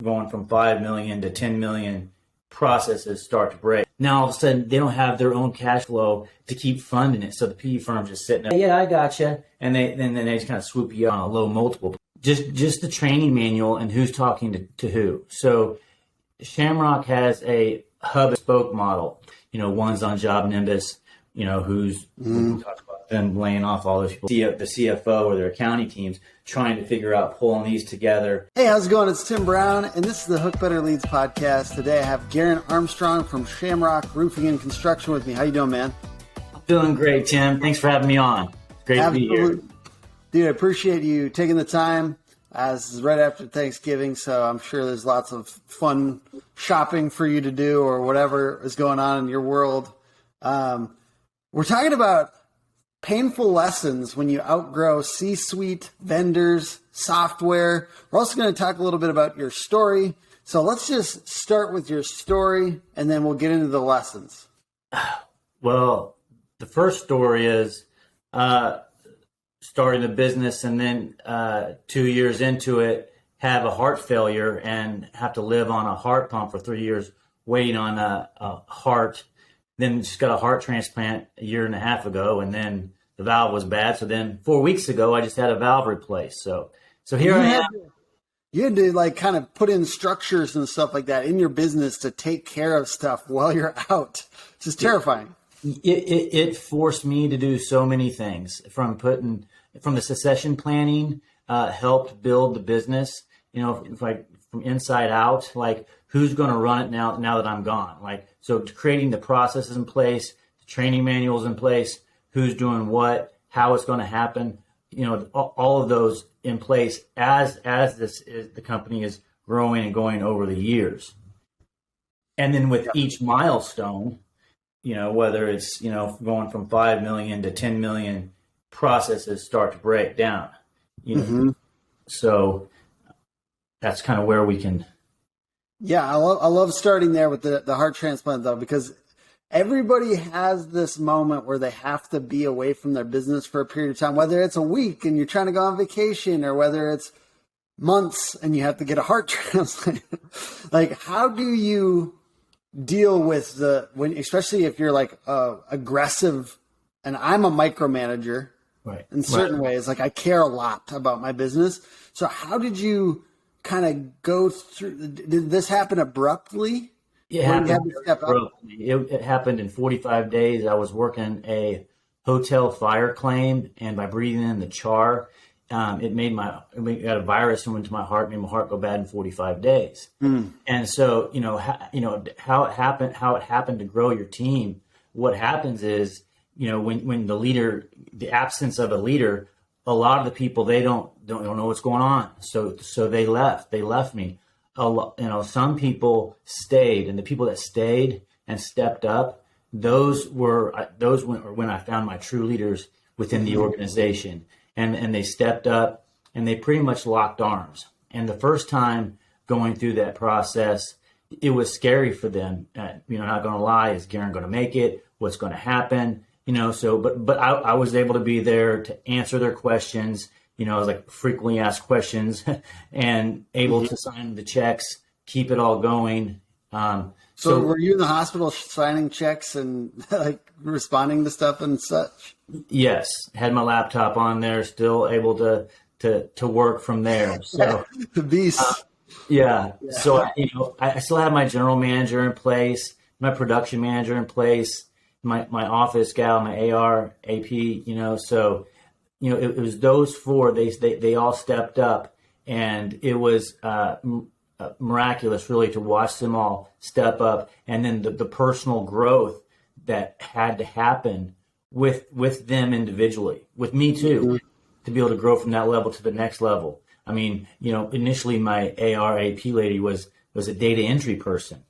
going from 5 million to 10 million, processes start to break. Now all of a sudden they don't have their own cash flow to keep funding it. So the PE firm's just sitting there, yeah, I gotcha. And then they just kind of swoop you on a low multiple. Just the training manual and who's talking to who. So Shamrock has a hub and spoke model. One's on Job Nimbus, we talked about them laying off all those people, the CFO or their accounting teams, trying to figure out pulling these together. Hey, how's it going? It's Tim Brown, and this is the Hook Better Leads podcast. Today I have Garen Armstrong from Shamrock Roofing and Construction with me. How you doing, man? I'm doing great, Tim. Thanks for having me on. Great to be here. Dude, I appreciate you taking the time. This is right after Thanksgiving, so I'm sure there's lots of fun shopping for you to do or whatever is going on in your world. We're talking about painful lessons when you outgrow C-suite, vendors, software. We're also going to talk a little bit about your story. So let's just start with your story, and then we'll get into the lessons. Well, the first story is starting a business and then 2 years into it, have a heart failure and have to live on a heart pump for 3 years waiting on a heart. Then just got a heart transplant a year and a half ago, and then the valve was bad. So then 4 weeks ago, I just had a valve replaced. So here I am. You had to kind of put in structures and stuff like that in your business to take care of stuff while you're out. It's just terrifying. It forced me to do so many things from the succession planning, helped build the business, from inside out, like who's going to run it now that I'm gone. So creating the processes in place, the training manuals in place, who's doing what, how it's going to happen, all of those in place as the company is growing and going over the years. And then with each milestone, whether it's, going from 5 million to 10 million, processes start to break down, So that's kind of where we can. Yeah. I love starting there with the heart transplant though, because everybody has this moment where they have to be away from their business for a period of time, whether it's a week and you're trying to go on vacation or whether it's months and you have to get a heart transplant. How do you deal with especially if you're aggressive, and I'm a micromanager in certain ways, I care a lot about my business. So how did you kind of go through, did this happen abruptly? It happened in 45 days. I was working a hotel fire claim, and by breathing in the char, it got a virus went into my heart, made my heart go bad in 45 days. And so, how it happened to grow your team. What happens is, when the absence of a leader, a lot of the people, they don't know what's going on. So they left me. Some people stayed, and the people that stayed and stepped up, those were when I found my true leaders within the organization. And they stepped up and they pretty much locked arms. And the first time going through that process, it was scary for them. Not going to lie, is Garen going to make it? What's going to happen? But I was able to be there to answer their questions. I was frequently asked questions and able to sign the checks, keep it all going. So were you in the hospital signing checks and responding to stuff and such? Yes, had my laptop on there, still able to work from there. So the beast. Yeah. So I still have my general manager in place, my production manager in place, my office gal, my AR, AP. So it was those four. They all stepped up, and it was miraculous, really, to watch them all step up, and then the personal growth that had to happen with them individually, with me too, to be able to grow from that level to the next level. I mean, initially my AR AP lady was a data entry person,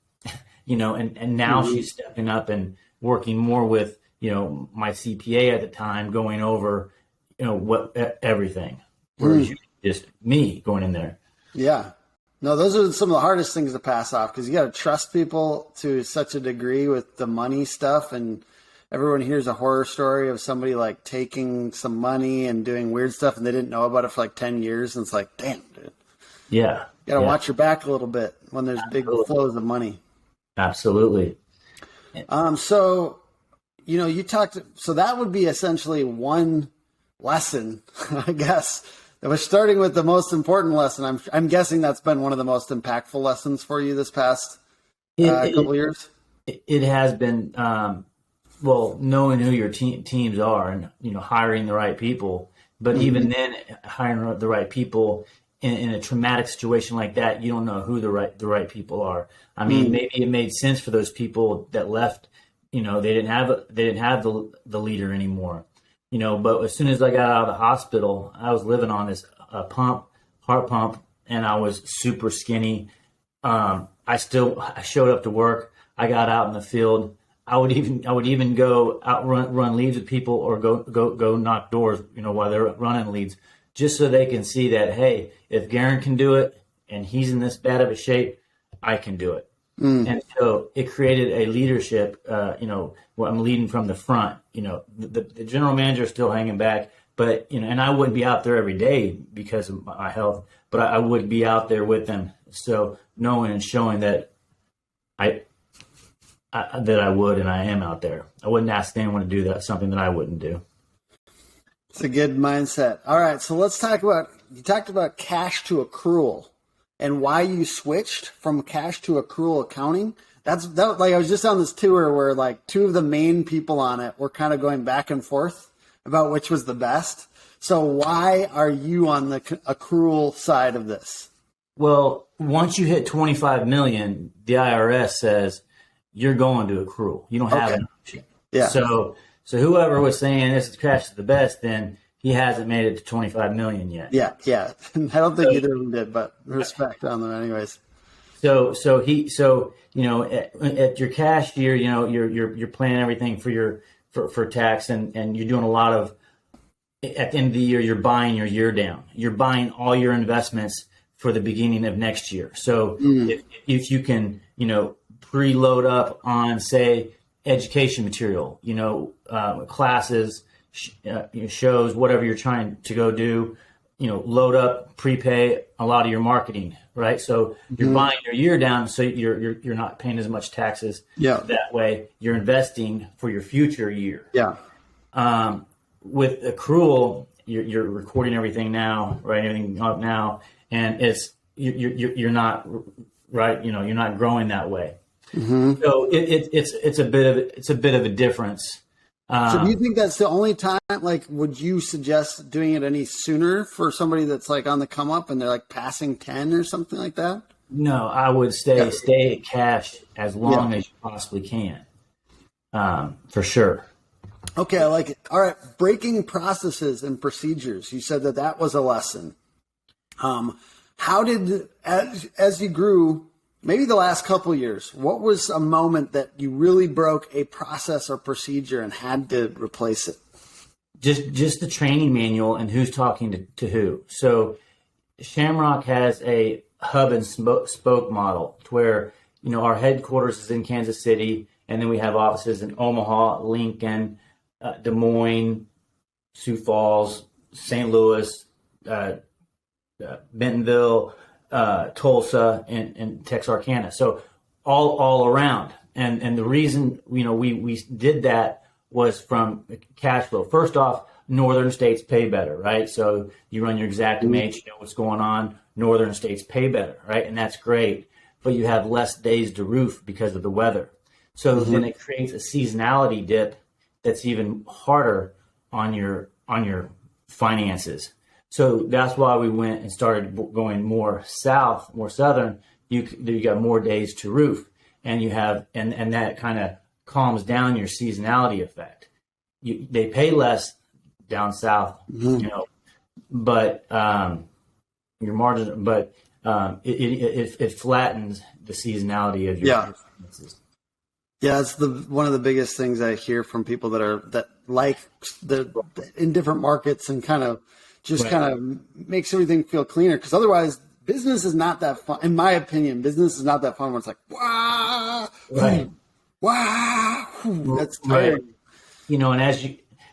and now she's stepping up and working more with, my CPA at the time, going over, everything. Whereas just me going in there. Yeah. No, those are some of the hardest things to pass off, because you got to trust people to such a degree with the money stuff. And everyone hears a horror story of somebody taking some money and doing weird stuff, and they didn't know about it for 10 years. And it's damn, dude. Yeah. You got to watch your back a little bit when there's big flows of money. Absolutely. So, you talked, so that would be essentially one lesson, I guess. We're starting with the most important lesson. I'm guessing that's been one of the most impactful lessons for you this past couple years. It has been, knowing who your teams are and, hiring the right people. But even then, hiring the right people in a traumatic situation like that, you don't know who the right people are. I mean, maybe it made sense for those people that left. They didn't have the leader anymore. But as soon as I got out of the hospital, I was living on this heart pump, and I was super skinny. I showed up to work. I got out in the field. I would even go out run leads with people, or go knock doors, while they're running leads, just so they can see that, hey, if Garen can do it and he's in this bad of a shape, I can do it. And so it created a leadership, where I'm leading from the front. The general manager is still hanging back, but, and I wouldn't be out there every day because of my health, but I would be out there with them. So knowing and showing that I would, and I am out there. I wouldn't ask anyone to do that, something that I wouldn't do. It's a good mindset. All right. So let's talk about, you talked about cash to accrual and why you switched from cash to accrual accounting. That like, I was just on this tour where like two of the main people on it were kind of going back and forth about which was the best. So why are you on the accrual side of this? Well, once you hit 25 million, the IRS says you're going to accrual. You don't have an option. Yeah. So whoever was saying this is cash is the best, then he hasn't made it to 25 million yet. Yeah. I don't think either of them did, but respect on them anyways. So at your cash year, you're planning everything for tax, and you're doing a lot of, at the end of the year, you're buying your year down. You're buying all your investments for the beginning of next year. So if you can, preload up on, say, education material, classes, shows, whatever you're trying to go do, load up, prepay a lot of your marketing, right? So you're buying your year down, so you're not paying as much taxes. Yeah. That way you're investing for your future year. Yeah. With accrual, you're recording everything now, writing everything up now, and you're not right. You're not growing that way. So it's a bit of a difference. So do you think that's the only time, like, would you suggest doing it any sooner for somebody that's like on the come up and they're like passing 10 or something like that? No, I would stay at cash as long as you possibly can. For sure. Okay. I like it. All right. Breaking processes and procedures. You said that was a lesson. How did, as you grew, maybe the last couple of years, what was a moment that you really broke a process or procedure and had to replace it? Just the training manual and who's talking to who. So Shamrock has a hub and spoke model to where, our headquarters is in Kansas City, and then we have offices in Omaha, Lincoln, Des Moines, Sioux Falls, St. Louis, Bentonville, Tulsa, and Texarkana. So all around. And the reason, we did that was from cash flow. First off, northern states pay better, right? So you run your Xactimate, you know what's going on. Northern states pay better, right? And that's great. But you have less days to roof because of the weather. So then it creates a seasonality dip that's even harder on your finances. So that's why we went and started going more south, more southern. You got more days to roof, and you have, and that kind of calms down your seasonality effect. They pay less down south, but your margins, but it flattens the seasonality of your finances. Yeah, that's one of the biggest things I hear from people that like the in different markets and kind of makes everything feel cleaner. Because otherwise, business is not that fun. In my opinion, business is not that fun when it's like, wow, that's tiring.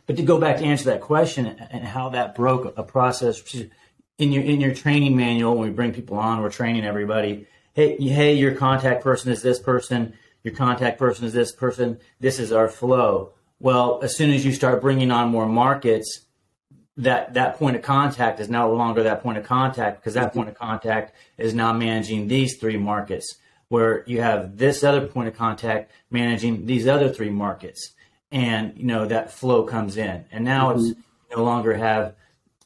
But to go back to answer that question and how that broke a process, in your training manual, when we bring people on, we're training everybody. Hey, your contact person is this person. Your contact person is this person. This is our flow. Well, as soon as you start bringing on more markets, that point of contact is no longer that point of contact, because that point of contact is now managing these 3 markets, where you have this other point of contact managing these other 3 markets. And, that flow comes in. And now it's no longer have,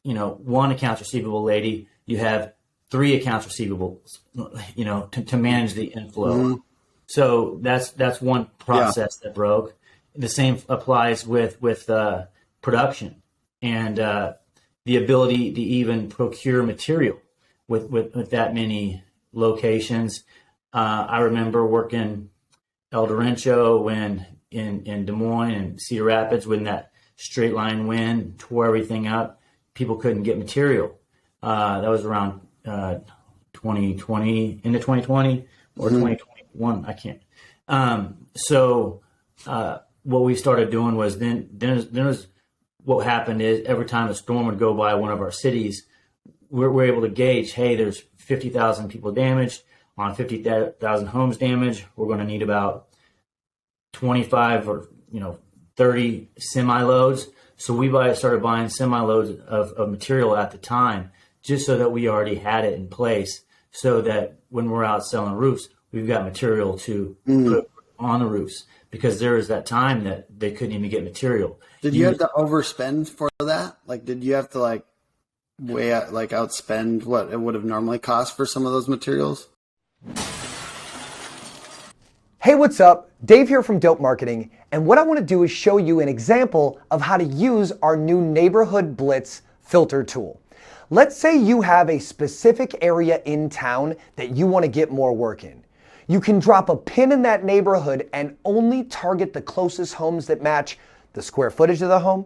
1 accounts receivable lady. You have 3 accounts receivable, to manage the inflow. So that's one process that broke. The same applies with production and the ability to even procure material with that many locations. I remember working El Dorencho when in Des Moines and Cedar Rapids, when that straight line wind tore everything up, people couldn't get material. That was around 2020 into 2020 or 2021. I can't. So what we started doing was then was what happened is every time a storm would go by one of our cities, we're able to gauge, hey, there's 50,000 people damaged. On 50,000 homes damaged, we're going to need about 25 or 30 semi-loads. So we started buying semi-loads of material at the time, just so that we already had it in place, so that when we're out selling roofs, we've got material to put on the roofs, because there was that time that they couldn't even get material. Did you have to overspend for that? Like, did you have to outspend what it would have normally cost for some of those materials? Hey, what's up? Dave here from Dope Marketing, and what I want to do is show you an example of how to use our new Neighborhood Blitz filter tool. Let's say you have a specific area in town that you want to get more work in. You can drop a pin in that neighborhood and only target the closest homes that match the square footage of the home,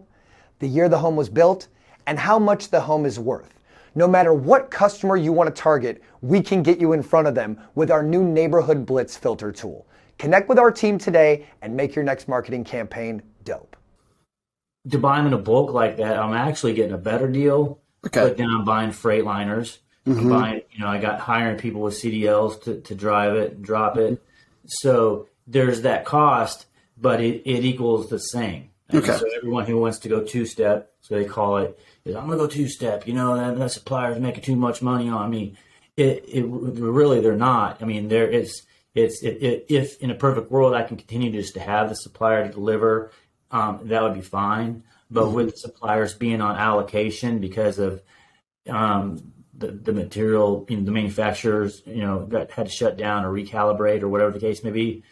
the year the home was built, and how much the home is worth. No matter what customer you want to target, we can get you in front of them with our new Neighborhood Blitz filter tool. Connect with our team today and make your next marketing campaign dope. To buy them in a bulk like that, I'm actually getting a better deal. Okay. But then I'm buying freight liners. I'm buying, I got hiring people with CDLs to drive it and drop it. So there's that cost, but it equals the same. Okay. So everyone who wants to go 2-step, so they call it, is I'm going to go 2-step. That supplier's making too much money on me. It really, they're not. I mean, if in a perfect world I can continue just to have the supplier to deliver, that would be fine. But with the suppliers being on allocation because of the material, the manufacturers, that had to shut down or recalibrate or whatever the case may be,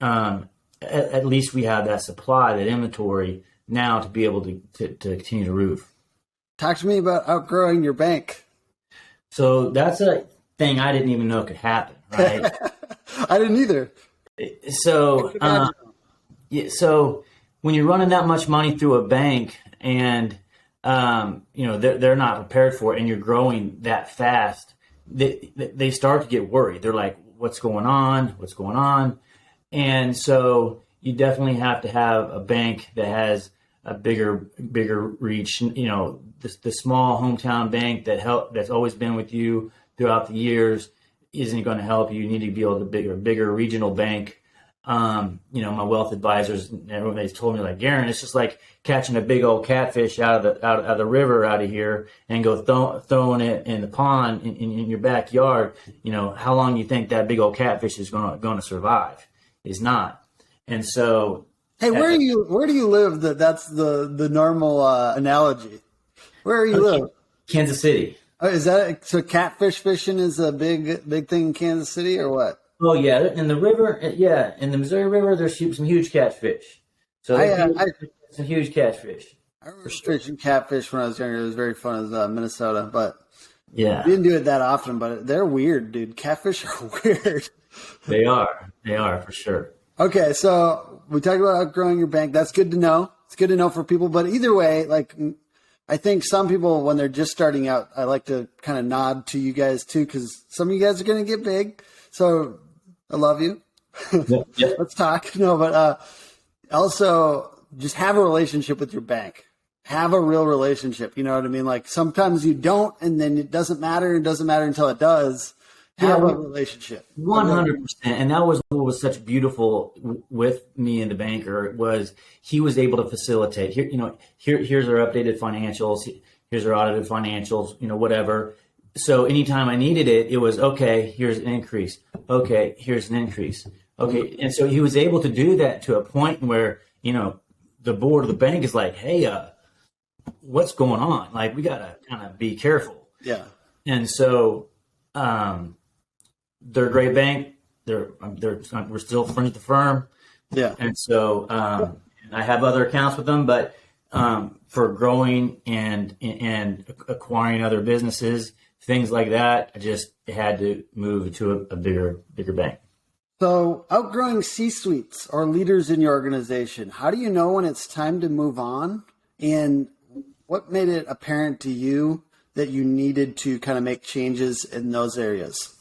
at least we have that supply, that inventory now to be able to continue to roof. Talk to me about outgrowing your bank. So that's a thing I didn't even know could happen, right? I didn't either. So, so when you're running that much money through a bank and, they're not prepared for it, and you're growing that fast, they start to get worried. They're like, what's going on? What's going on? And so you definitely have to have a bank that has a bigger reach. The small hometown bank that's always been with you throughout the years isn't going to help you. You need to be able to bigger regional bank. My wealth advisors and everybody's told me, like, Garen, it's just like catching a big old catfish out of the river out of here and go throwing it in the pond in your backyard. How long do you think that big old catfish is going to survive? Is not. And so, hey, where do you live? That's the normal analogy. Where do you live? Kansas City. Oh, is that so? Catfish fishing is a big thing in Kansas City, or what? Oh yeah, in the river, in the Missouri River, there's some huge catfish. So some huge catfish. I remember fishing catfish when I was younger. It was very fun in Minnesota, but yeah, we didn't do it that often. But they're weird, dude. Catfish are weird. They are for sure. Okay, so we talked about outgrowing your bank. That's good to know. It's good to know for people. But either way, like, I think some people, when they're just starting out, I like to kind of nod to you guys too, because some of you guys are going to get big. So I love you. Yeah. Let's talk. No, but also just have a relationship with your bank. have a real relationship. You know what I mean? Like sometimes you don't, and then it doesn't matter. It doesn't matter until it does. Have a relationship. 100%. And that was what was such beautiful with me and the banker was he was able to facilitate here, here's our updated financials. Here's our audited financials, whatever. So anytime I needed it, it was, okay, here's an increase. Okay, here's an increase. Okay. And so he was able to do that to a point where, the board of the bank is like, hey, what's going on? Like, we got to kind of be careful. Yeah. And so, they're a great bank. We're still friends with the firm. Yeah. And so, I have other accounts with them, but, for growing and acquiring other businesses, things like that, I just had to move to a bigger bank. So outgrowing C-suites or leaders in your organization, how do you know when it's time to move on? And what made it apparent to you that you needed to kind of make changes in those areas?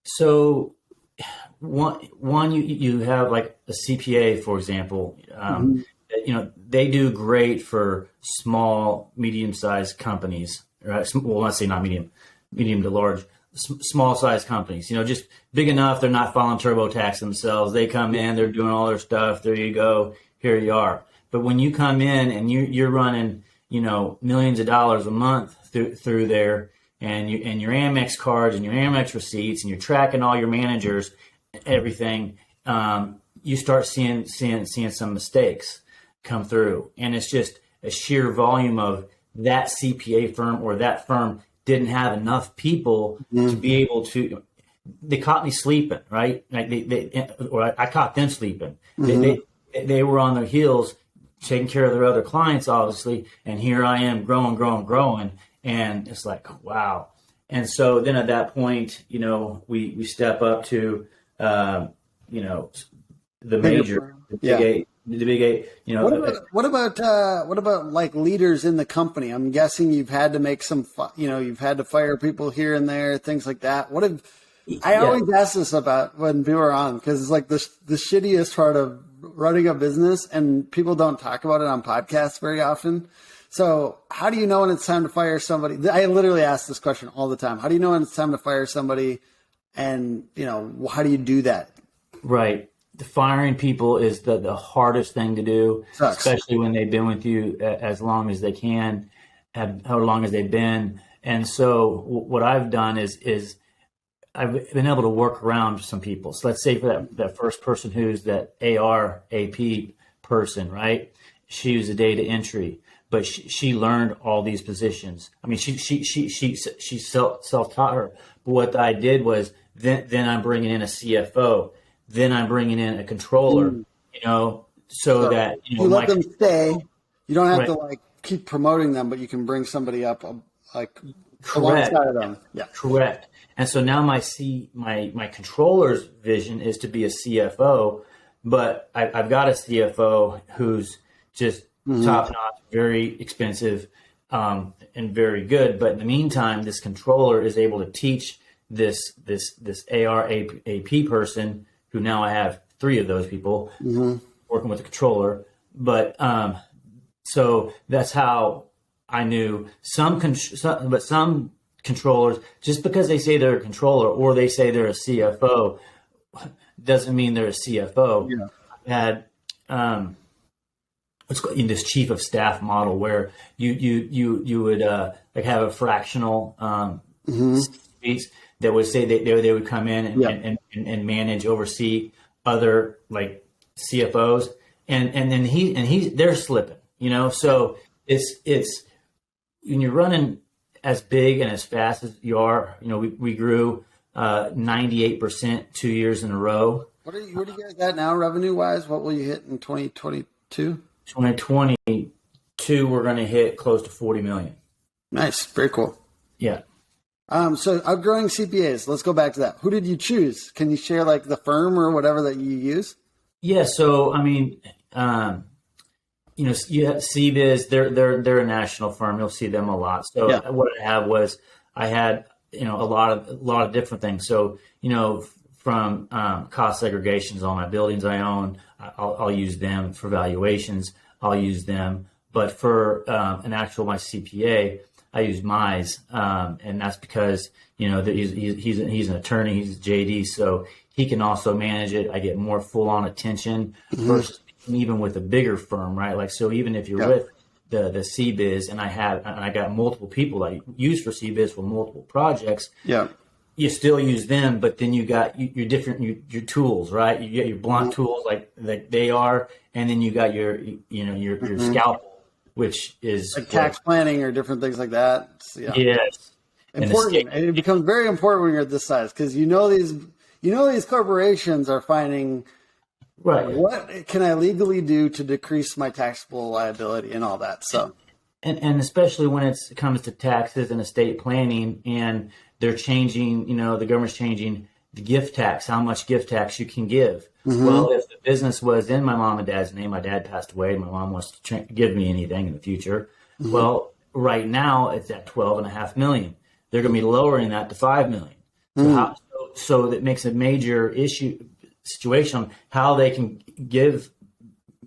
So one you have like a CPA, for example, they do great for small, medium-sized companies, right? Well, let's say not medium to large, small-sized companies, just big enough. They're not filing TurboTax themselves. They come in, they're doing all their stuff. There you go. Here you are. But when you come in and you're running, millions of dollars a month through there, and your Amex cards and your Amex receipts, and you're tracking all your managers, everything, you start seeing some mistakes come through, and it's just a sheer volume of that CPA firm or that firm didn't have enough people to be able to. They caught me sleeping, right? Like I caught them sleeping. They were on their heels, taking care of their other clients, obviously, and here I am growing. And it's like, wow. And so then at that point, we step up to, the major, the big eight, What about like leaders in the company? I'm guessing you've had to make you've had to fire people here and there, things like that. I always ask this about when people are on, because it's like the shittiest part of running a business, and people don't talk about it on podcasts very often. So how do you know when it's time to fire somebody? I literally ask this question all the time. How do you know when it's time to fire somebody? And, how do you do that? Right. The firing people is the hardest thing to do, Sucks. Especially when they've been with you as long as they can, how long as they've been. And so what I've done is I've been able to work around some people. So let's say for that first person who's that AP person, right? She was a data entry. But she learned all these positions. I mean, she self-taught her. But what I did was then I'm bringing in a CFO, then I'm bringing in a controller, so that you let them stay. You don't have to keep promoting them, but you can bring somebody up alongside of them. Yeah, correct. And so now my controller's vision is to be a CFO, but I've got a CFO who's just top notch, very expensive, and very good. But in the meantime, this controller is able to teach this AR AP person, who now I have 3 of those people working with the controller. But so that's how I knew some controllers, just because they say they're a controller or they say they're a CFO, doesn't mean they're a CFO. Yeah. I had in this chief of staff model where you would have a fractional piece that would say they would come in and manage, oversee other CFOs, and then they're slipping, so it's when you're running as big and as fast as you are, we grew 98% 2 years in a row. What do you guys got now revenue wise? What will you hit in 2022? 2022, we're going to hit close to 40 million. Nice. Very cool. Yeah. So outgrowing CPAs, let's go back to that. Who did you choose? Can you share the firm or whatever that you use? Yeah. So, I mean, you have CBiz, they're a national firm. You'll see them a lot. So what I had a lot of different things. So, from cost segregations on my buildings I own, I'll use them for valuations. I'll use them. But for my CPA, I use Mize, and that's because he's an attorney, he's JD, so he can also manage it. I get more full on attention versus even with a bigger firm, right? Like, so even if you're with the CBiz, and I got multiple people that I use for CBiz for multiple projects. Yeah. You still use them, but then you got your different your tools, right? You get your blunt tools like they are, and then you got your scalpel, which is like tax planning or different things like that. So, yes, important. And it becomes very important when you're at this size because these corporations are finding what can I legally do to decrease my taxable liability and all that. So, and especially when it comes to taxes and estate planning, and they're changing, the government's changing the gift tax, how much gift tax you can give. Well, if the business was in my mom and dad's name, my dad passed away, my mom wants to give me anything in the future. Well, right now it's at $12.5 million. They're going to be lowering that to $5 million. So that makes a major situation on how they can give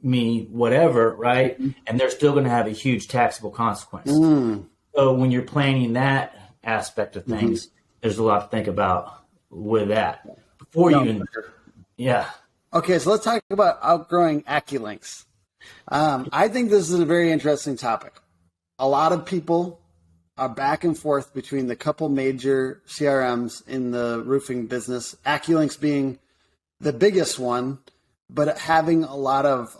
me whatever, right? And they're still going to have a huge taxable consequence. So when you're planning that aspect of things, there's a lot to think about with that before you even, Okay, so let's talk about outgrowing Acculynx. I think this is a very interesting topic. A lot of people are back and forth between the couple major CRMs in the roofing business, Acculynx being the biggest one, but having a lot of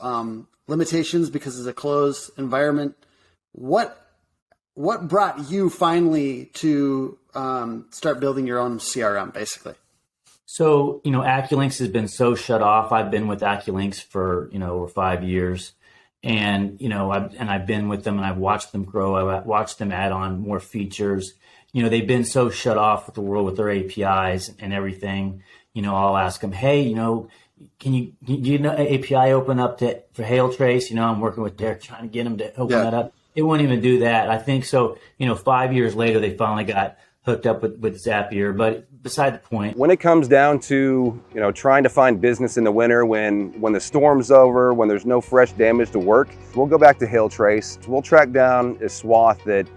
limitations because it's a closed environment. What brought you finally to start building your own CRM, basically? So, Acculynx has been so shut off. I've been with Acculynx for, over 5 years. And, I've been with them and I've watched them grow. I've watched them add on more features. They've been so shut off with the world with their APIs and everything. I'll ask them, hey, can you API open up for Hail Trace? I'm working with Derek trying to get them to open that up. It won't even do that. I think so. 5 years later, they finally got hooked up with Zapier, but beside the point. When it comes down to, trying to find business in the winter, when the storm's over, when there's no fresh damage to work, we'll go back to Hail Trace. We'll track down a swath that,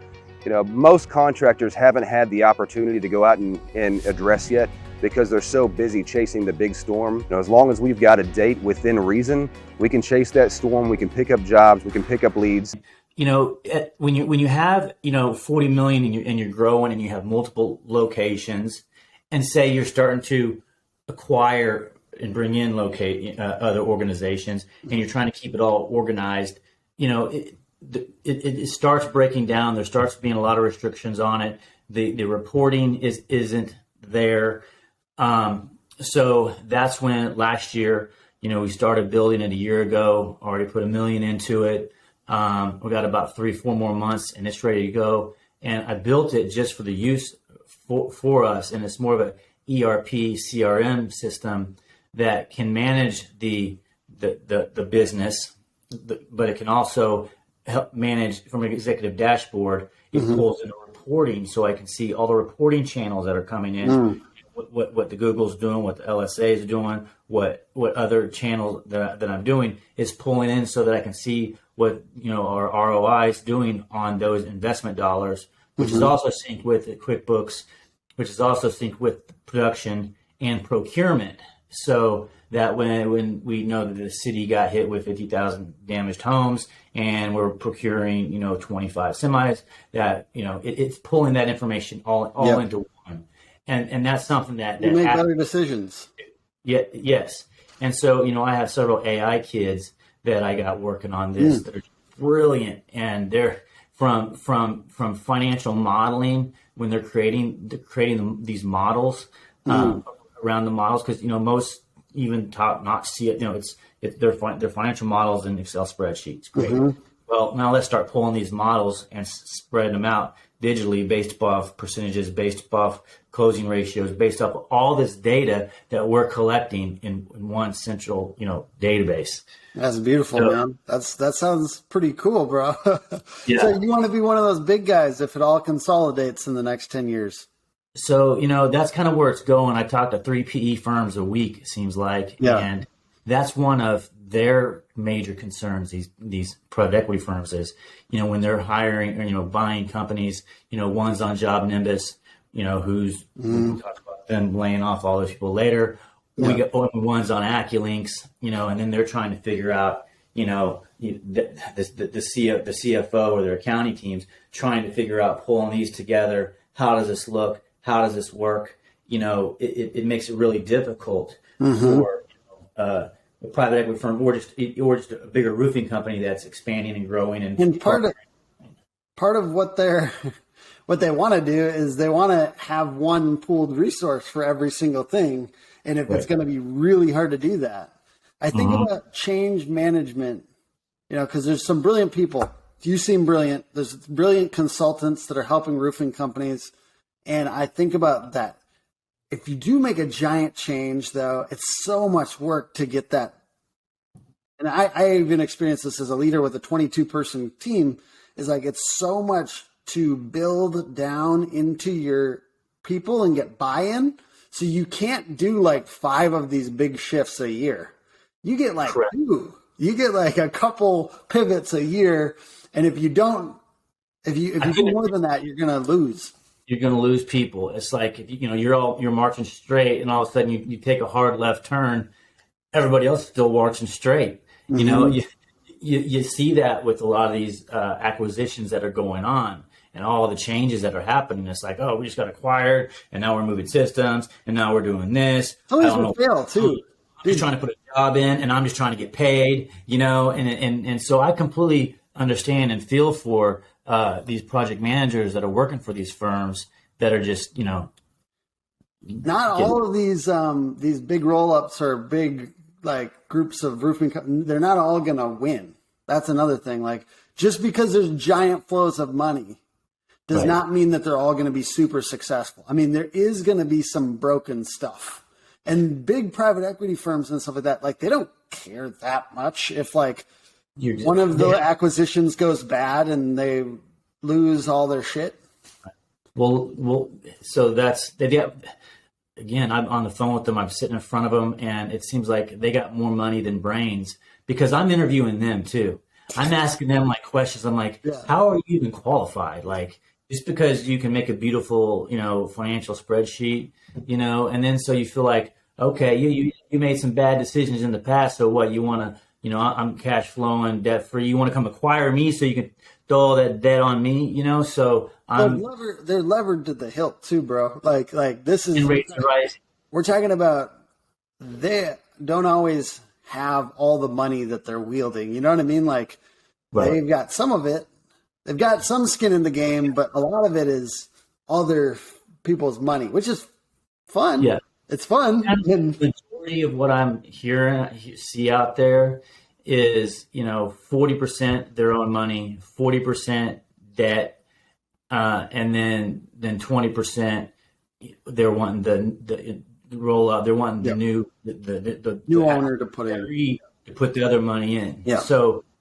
most contractors haven't had the opportunity to go out and address yet because they're so busy chasing the big storm. As long as we've got a date within reason, we can chase that storm, we can pick up jobs, we can pick up leads. When you have 40 million and you're growing and you have multiple locations, and say you're starting to acquire and bring in other organizations, and you're trying to keep it all organized, it starts breaking down. There starts being a lot of restrictions on it. The reporting isn't there. So that's when last year, we started building it a year ago. Already put $1 million into it. We got about 3-4 more months and it's ready to go. And I built it just for the use for us. And it's more of a ERP CRM system that can manage the business, but it can also help manage from an executive dashboard. It pulls into reporting so I can see all the reporting channels that are coming in, what the Google's doing, what the LSA is doing, what other channels that I'm doing is pulling in so that I can see what our ROI is doing on those investment dollars, which is also synced with QuickBooks, which is also synced with production and procurement. So that when we know that the city got hit with 50,000 damaged homes and we're procuring 25 semis, that it's pulling that information all into one, and that's something that you make better decisions. Yeah, yes. And so I have several AI kids that I got working on this. They're brilliant, and they're from financial modeling when they're creating these models around the models, because most even top-notch see it. It's their financial models in Excel spreadsheets. Great. Well, now let's start pulling these models and spreading them out digitally based off percentages, based off closing ratios, based off all this data that we're collecting in one central, database. That's beautiful, man. That sounds pretty cool, bro. Yeah. So you want to be one of those big guys if it all consolidates in the next 10 years. So, that's kind of where it's going. I talk to 3 PE firms a week, it seems like. Yeah. And that's one of their major concerns, these private equity firms, is, when they're hiring or, buying companies, one's on Job Nimbus, who's, we talked about them laying off all those people later. Yeah. We got one's on Acculynx, and then they're trying to figure out, the CFO or their accounting teams trying to figure out pulling these together. How does this look? How does this work? It makes it really difficult for a private equity firm or just a bigger roofing company that's expanding and growing. And part of what they want to do is they want to have one pooled resource for every single thing. And if it's going to be really hard to do that, I think about change management, because there's some brilliant people. You seem brilliant. There's brilliant consultants that are helping roofing companies. And I think about that. If you do make a giant change, though, it's so much work to get that. And I even experienced this as a leader with a 22-person team. Is like, it's so much to build down into your people and get buy-in. So you can't do like 5 of these big shifts a year. You get like two. You get like a couple pivots a year. And if you do more than that, you're going to lose. You're going to lose people. It's like, if you're marching straight, and all of a sudden you take a hard left turn, everybody else is still marching straight. You see that with a lot of these acquisitions that are going on, and all the changes that are happening. It's like, oh, we just got acquired, and now we're moving systems, and now we're doing this. Always will fail too. I'm just trying to put a job in, and I'm just trying to get paid, and so I completely understand and feel for these project managers that are working for these firms that are just, not all of these big roll-ups or big like groups of roofing, they're not all going to win. That's another thing. Like, just because there's giant flows of money does not mean that they're all going to be super successful. I mean, there is going to be some broken stuff. And big private equity firms and stuff like that, like, they don't care that much if like one of the acquisitions goes bad and they lose all their shit. Well, so again, I'm on the phone with them. I'm sitting in front of them, and it seems like they got more money than brains, because I'm interviewing them too. I'm asking them like questions. I'm like, how are you even qualified? Like, just because you can make a beautiful, financial spreadsheet, and then so you feel like, okay, you made some bad decisions in the past. So what, you want to, I'm cash flowing, debt free. You want to come acquire me so you can throw all that debt on me, so they're levered to the hilt too, bro. Like this is, and rates are rising. We're talking about, they don't always have all the money that they're wielding. You know what I mean? Like, they've got some of it. They've got some skin in the game, but a lot of it is other people's money, which is fun. Yeah. It's fun. And the majority of what I'm see out there is, 40% their own money, 40% debt, and then 20% they're wanting the roll up. They're wanting the new owner to put in, to put the other money in. Yeah.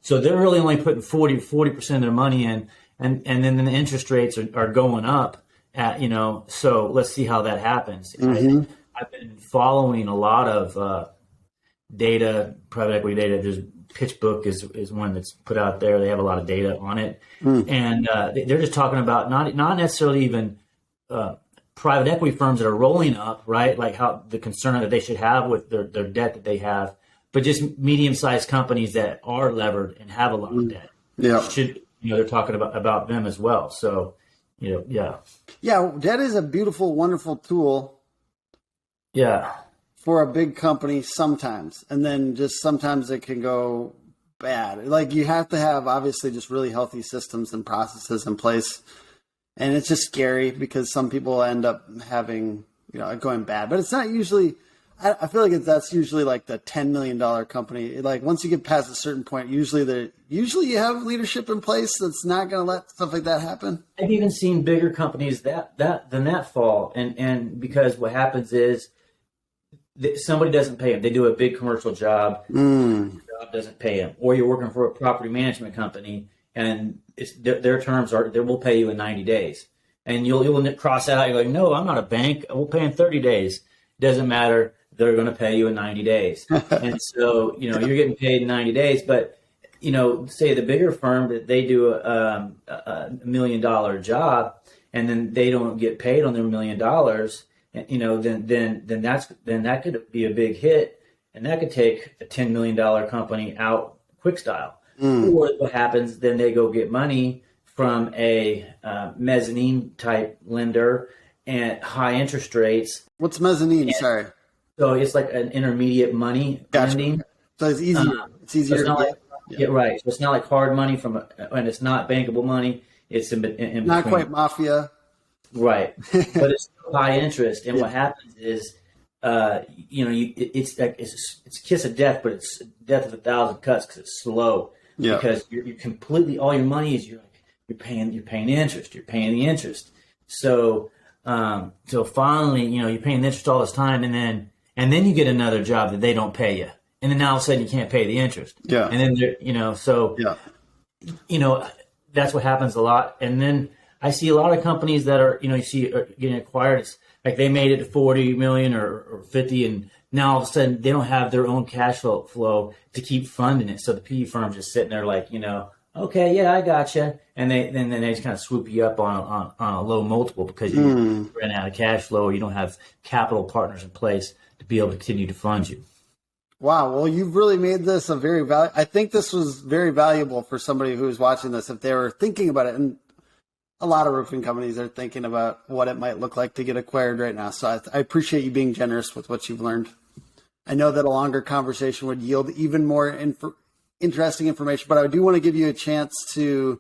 So they're really only putting 40% of their money in, and then the interest rates are going up. So let's see how that happens. I've been following a lot of data, private equity data. There's PitchBook is one that's put out there. They have a lot of data on it, and they're just talking about not necessarily even private equity firms that are rolling up, right? Like how the concern that they should have with their debt that they have, but just medium-sized companies that are levered and have a lot of debt. Yeah, they're talking about them as well. So, debt is a beautiful, wonderful tool. Yeah. For a big company sometimes, and then just sometimes it can go bad. Like, you have to have obviously just really healthy systems and processes in place, and it's just scary because some people end up having, going bad. But it's not usually, I feel like that's usually like the $10 million company. Like, once you get past a certain point, usually you have leadership in place that's not going to let stuff like that happen. I've even seen bigger companies that fall, and because what happens is, somebody doesn't pay them. They do a big commercial job. The job doesn't pay them. Or you're working for a property management company, and it's their terms are they will pay you in 90 days. And you'll cross out. You're like, no, I'm not a bank. We'll pay in 30 days. Doesn't matter. they're going to pay you in 90 days. And so, you know, you're getting paid in 90 days, but, you know, say the bigger firm that they do a $1 million job and then they don't get paid on their $1 million, you know, then that could be a big hit, and that could take a $10 million company out quick style. Or what happens, then they go get money from a mezzanine type lender and high interest rates. What's mezzanine? Sorry. So it's like an intermediate money lending. So it's easier. It's easier. So it's not like, yeah, right. So it's not like hard money and it's not bankable money. It's in not between. quite mafia. Right. But it's high interest. And what happens is, you know, it's like, it's a kiss of death, but it's death of 1,000 cuts because it's slow. Yeah. Because you're completely, all your money is you're paying interest. You're paying the interest. So finally, you know, you're paying the interest all this time, and then you get another job that they don't pay you, and then now all of a sudden you can't pay the interest. Yeah. And then you know, so yeah, you know, that's what happens a lot. And then I see a lot of companies that are, you know, you see are getting acquired. It's like they made it to 40 million or 50, and now all of a sudden they don't have their own cash flow to keep funding it. So the PE firm's just sitting there like, you know, okay, yeah, I gotcha. And then they just kind of swoop you up on a low multiple because you ran out of cash flow, or you don't have capital partners in place to be able to continue to fund you. Wow. Well, you've really made this a very I think this was very valuable for somebody who is watching this if they were thinking about it. And a lot of roofing companies are thinking about what it might look like to get acquired right now. So I appreciate you being generous with what you've learned. I know that a longer conversation would yield even more interesting information, but I do want to give you a chance to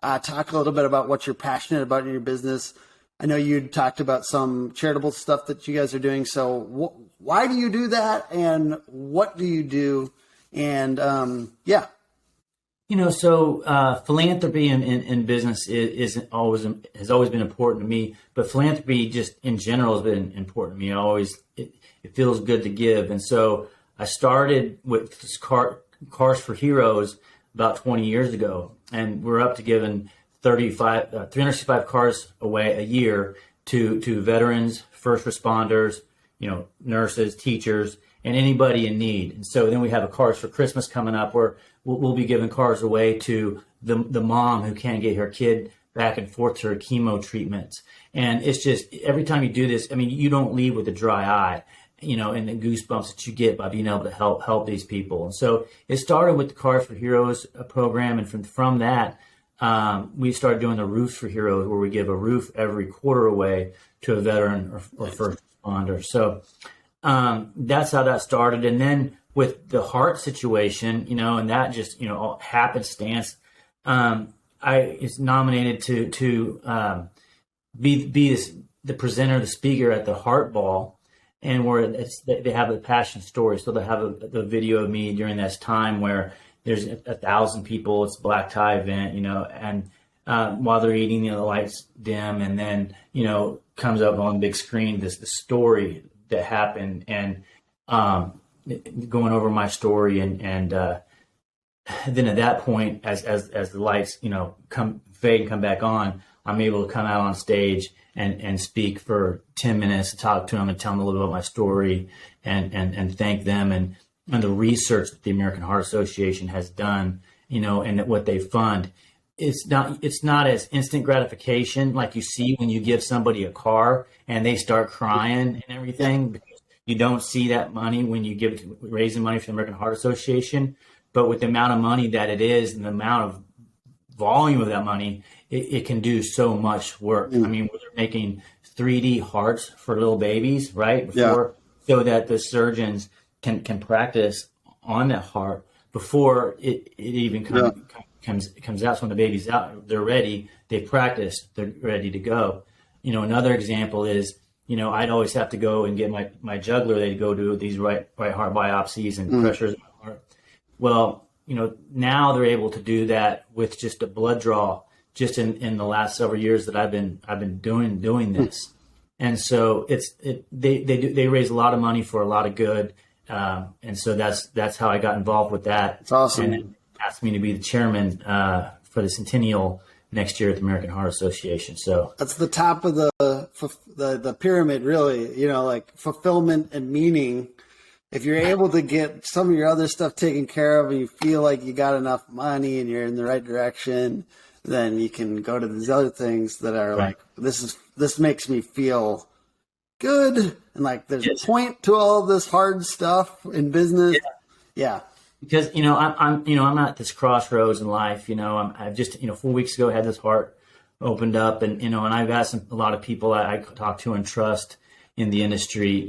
talk a little bit about what you're passionate about in your business. I know you talked about some charitable stuff that you guys are doing. So why do you do that, and what do you do? And yeah. You know, so philanthropy in business has always been important to me, but philanthropy just in general has been important to me. It feels good to give. And so I started with this Cars for Heroes about 20 years ago, and we're up to giving 365 cars away a year to veterans, first responders, you know, nurses, teachers, and anybody in need. And so then we have a Cars for Christmas coming up where we'll be giving cars away to the mom who can't get her kid back and forth to her chemo treatments. And it's just, every time you do this, I mean, you don't leave with a dry eye, you know, and the goosebumps that you get by being able to help these people. And so it started with the Cars for Heroes program. And from that, we started doing the Roofs for Heroes, where we give a roof every quarter away to a veteran or first responder. So that's how that started. And then with the heart situation, you know, and that just, you know, all happenstance, I was nominated to be the presenter, the speaker at the Heart Ball, and where they have a passion story. So they have the video of me during this time where there's 1,000 people. It's a black tie event, you know, and while they're eating, you know, the lights dim, and then, you know, comes up on the big screen the story that happened, and going over my story, and then at that point, as the lights, you know, fade and come back on, I'm able to come out on stage and speak for 10 minutes to talk to them and tell them a little bit about my story and thank them and the research that the American Heart Association has done, you know, and what they fund. It's not as instant gratification like you see when you give somebody a car and they start crying and everything, because you don't see that money when you raising money for the American Heart Association. But with the amount of money that it is and the amount of volume of that money, it can do so much work. I mean, we're making 3D hearts for little babies, right? So that the surgeons can practice on that heart before it even comes out. So when the baby's out, they're ready, they practice, they're ready to go. You know, another example is, you know, I'd always have to go and get my jugular. They'd go do these right heart biopsies and pressures in my heart. Well, you know, now they're able to do that with just a blood draw, just in the last several years that I've been doing this. And so they raise a lot of money for a lot of good. And so that's how I got involved with that. It's awesome. And it asked me to be the chairman for the centennial next year at the American Heart Association. So that's the top of the pyramid, really, you know, like fulfillment and meaning. if you're able to get some of your other stuff taken care of and you feel like you got enough money and you're in the right direction, then you can go to these other things that are Right. like, this makes me feel good. And like, there's a point to all this hard stuff in business. Yeah. Because, I'm at this crossroads in life, I've just, 4 weeks ago had this heart opened up and, and I've got a lot of people I talk to and trust in the industry,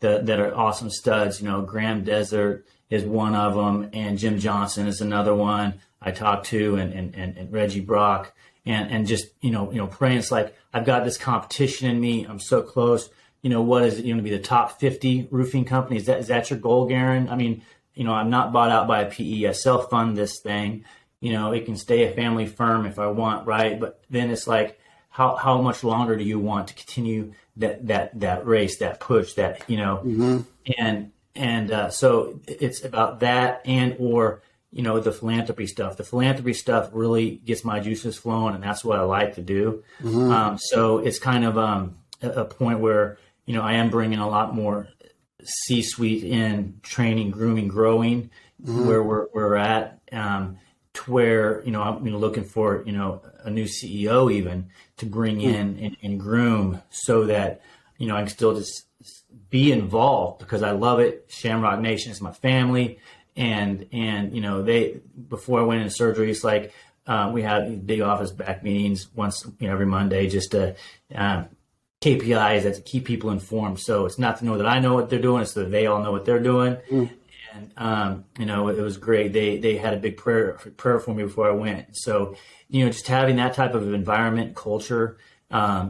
that are awesome studs. Graham Desert is one of them, and Jim Johnson is another one I talk to, and Reggie Brock, and just praying. It's like I've got this competition in me. I'm so close. What is it? To be the top 50 roofing company? Is that your goal, Garen? I mean, I'm not bought out by a PE. I self fund this thing. It can stay a family firm if I want, right? But then it's like, how much longer do you want to continue that race, that push, that so it's about that, and or the philanthropy stuff. The philanthropy stuff really gets my juices flowing, and that's what I like to do. So it's kind of a point where I am bringing a lot more C-suite in training, grooming, growing, where we're at. To where I'm looking for a new CEO even to bring in and groom, so that I can still just be involved, because I love it. Shamrock Nation is my family, and they, before I went into surgery, it's like we had big office back meetings once every Monday, just to KPIs that keep people informed. So it's not to know that I know what they're doing, it's that they all know what they're doing. And, it was great. They had a big prayer for me before I went. So, just having that type of environment, culture,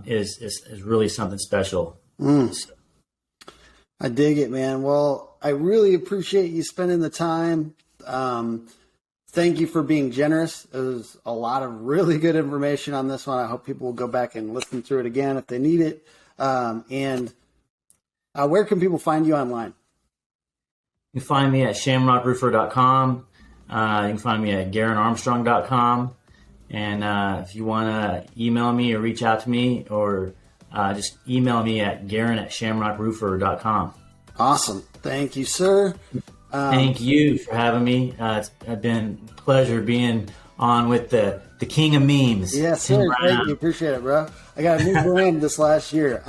is really something special. So. I dig it, man. Well, I really appreciate you spending the time. Thank you for being generous. It was a lot of really good information on this one. I hope people will go back and listen through it again if they need it. And where can people find you online? You can find me at shamrockroofer.com. You can find me at GarenArmstrong.com. And if you want to email me or reach out to me, or just email me at Garen@shamrockroofer.com. Awesome. Thank you, sir. Thank you for having me. It's been a pleasure being on with the king of memes. Yes, sir. Thank you. Appreciate it, bro. I got a new brand this last year.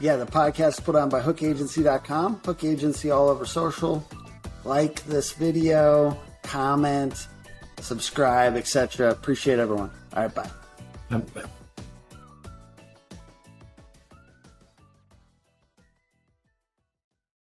Yeah, the podcast is put on by hookagency.com. Hook Agency all over social. Like this video, comment, subscribe, etc. Appreciate everyone. All right, bye.